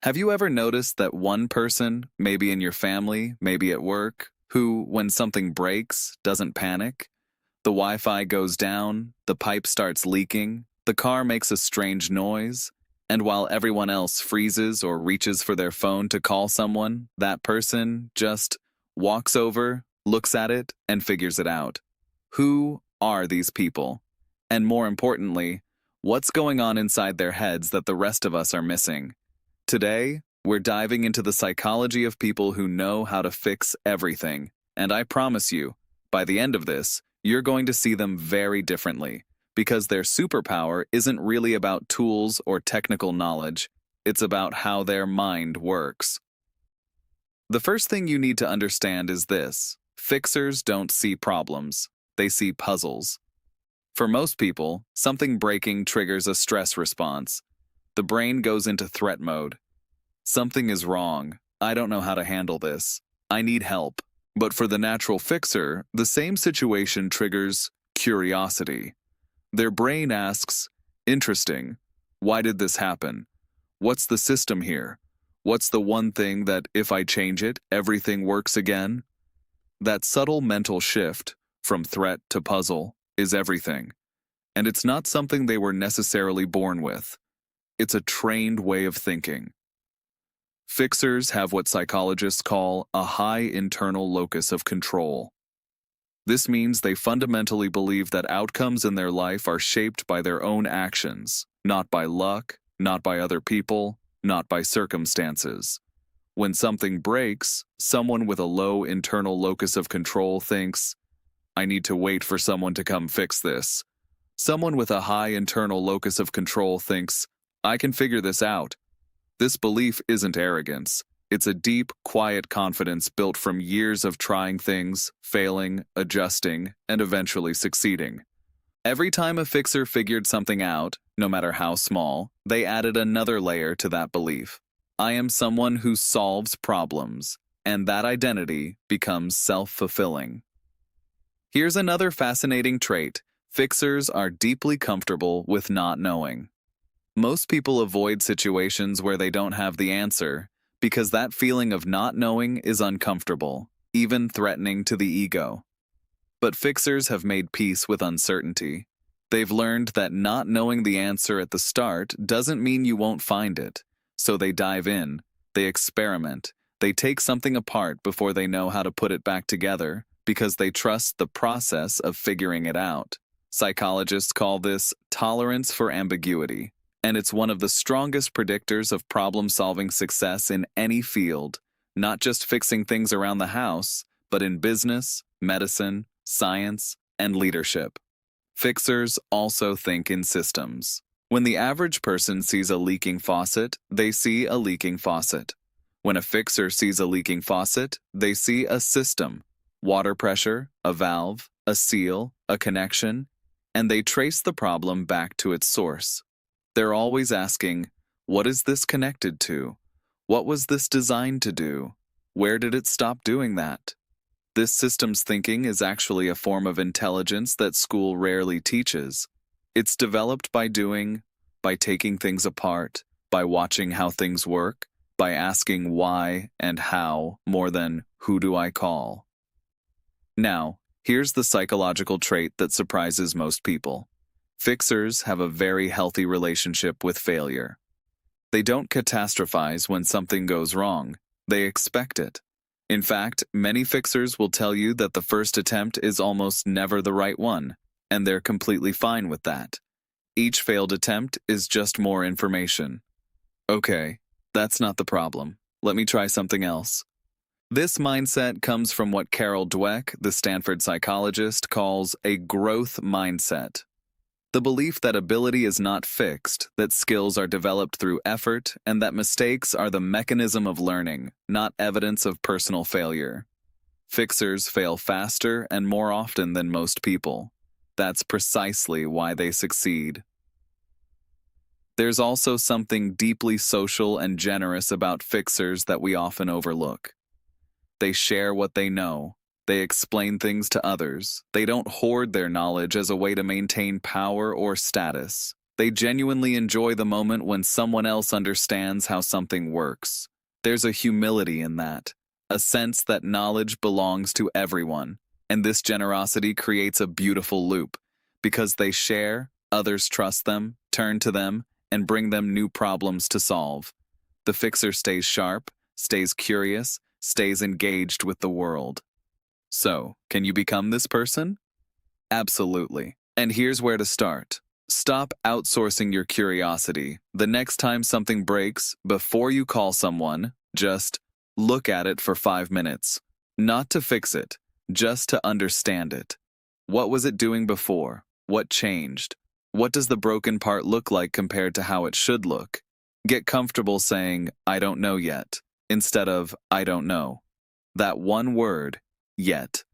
Have you ever noticed that one person, maybe in your family, maybe at work, who, when something breaks, doesn't panic? The Wi-Fi goes down, the pipe starts leaking, the car makes a strange noise, and while everyone else freezes or reaches for their phone to call someone, that person just walks over, looks at it, and figures it out. Who are these people? And more importantly, what's going on inside their heads that the rest of us are missing? Today, we're diving into the psychology of people who know how to fix everything, and I promise you, by the end of this, you're going to see them very differently, because their superpower isn't really about tools or technical knowledge, it's about how their mind works. The first thing you need to understand is this: fixers don't see problems, they see puzzles. For most people, something breaking triggers a stress response. The brain goes into threat mode. Something is wrong. I don't know how to handle this. I need help. But for the natural fixer, the same situation triggers curiosity. Their brain asks, interesting, why did this happen? What's the system here? What's the one thing that, if I change it, everything works again? That subtle mental shift, from threat to puzzle, is everything. And it's not something they were necessarily born with. It's a trained way of thinking. Fixers have what psychologists call a high internal locus of control. This means they fundamentally believe that outcomes in their life are shaped by their own actions, not by luck, not by other people, not by circumstances. When something breaks, someone with a low internal locus of control thinks, I need to wait for someone to come fix this. Someone with a high internal locus of control thinks, I can figure this out. This belief isn't arrogance. It's a deep, quiet confidence built from years of trying things, failing, adjusting, and eventually succeeding. Every time a fixer figured something out, no matter how small, they added another layer to that belief. I am someone who solves problems, and that identity becomes self-fulfilling. Here's another fascinating trait. Fixers are deeply comfortable with not knowing. Most people avoid situations where they don't have the answer because that feeling of not knowing is uncomfortable, even threatening to the ego. But fixers have made peace with uncertainty. They've learned that not knowing the answer at the start doesn't mean you won't find it. So they dive in, they experiment, they take something apart before they know how to put it back together because they trust the process of figuring it out. Psychologists call this tolerance for ambiguity. And it's one of the strongest predictors of problem-solving success in any field, not just fixing things around the house, but in business, medicine, science, and leadership. Fixers also think in systems. When the average person sees a leaking faucet, they see a leaking faucet. When a fixer sees a leaking faucet, they see a system: water pressure, a valve, a seal, a connection, and they trace the problem back to its source. They're always asking, what is this connected to? What was this designed to do? Where did it stop doing that? This systems thinking is actually a form of intelligence that school rarely teaches. It's developed by taking things apart, by watching how things work, by asking why and how more than who do I call. Now, here's the psychological trait that surprises most people. Fixers have a very healthy relationship with failure. They don't catastrophize when something goes wrong. They expect it. In fact, many fixers will tell you that the first attempt is almost never the right one, and they're completely fine with that. Each failed attempt is just more information. Okay, that's not the problem. Let me try something else. This mindset comes from what Carol Dweck, the Stanford psychologist, calls a growth mindset. The belief that ability is not fixed, that skills are developed through effort, and that mistakes are the mechanism of learning, not evidence of personal failure. Fixers fail faster and more often than most people. That's precisely why they succeed. There's also something deeply social and generous about fixers that we often overlook. They share what they know. They explain things to others. They don't hoard their knowledge as a way to maintain power or status. They genuinely enjoy the moment when someone else understands how something works. There's a humility in that, a sense that knowledge belongs to everyone, and this generosity creates a beautiful loop. Because they share, others trust them, turn to them, and bring them new problems to solve. The fixer stays sharp, stays curious, stays engaged with the world. So, can you become this person? Absolutely. And here's where to start. Stop outsourcing your curiosity. The next time something breaks, before you call someone, just look at it for 5 minutes. Not to fix it, just to understand it. What was it doing before? What changed? What does the broken part look like compared to how it should look? Get comfortable saying, I don't know yet, instead of, I don't know. That one word, yet,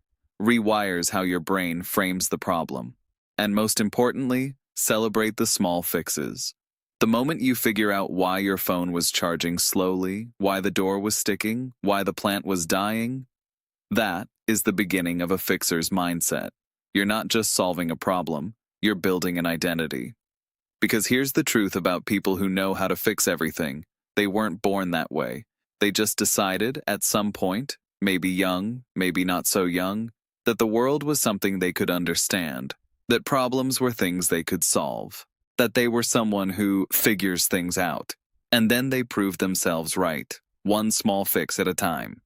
rewires how your brain frames the problem. And most importantly, celebrate the small fixes. The moment you figure out why your phone was charging slowly, why the door was sticking, why the plant was dying, that is the beginning of a fixer's mindset. You're not just solving a problem, you're building an identity. Because here's the truth about people who know how to fix everything. They weren't born that way. They just decided at some point, maybe young, maybe not so young, that the world was something they could understand, that problems were things they could solve, that they were someone who figures things out. And then they proved themselves right, one small fix at a time.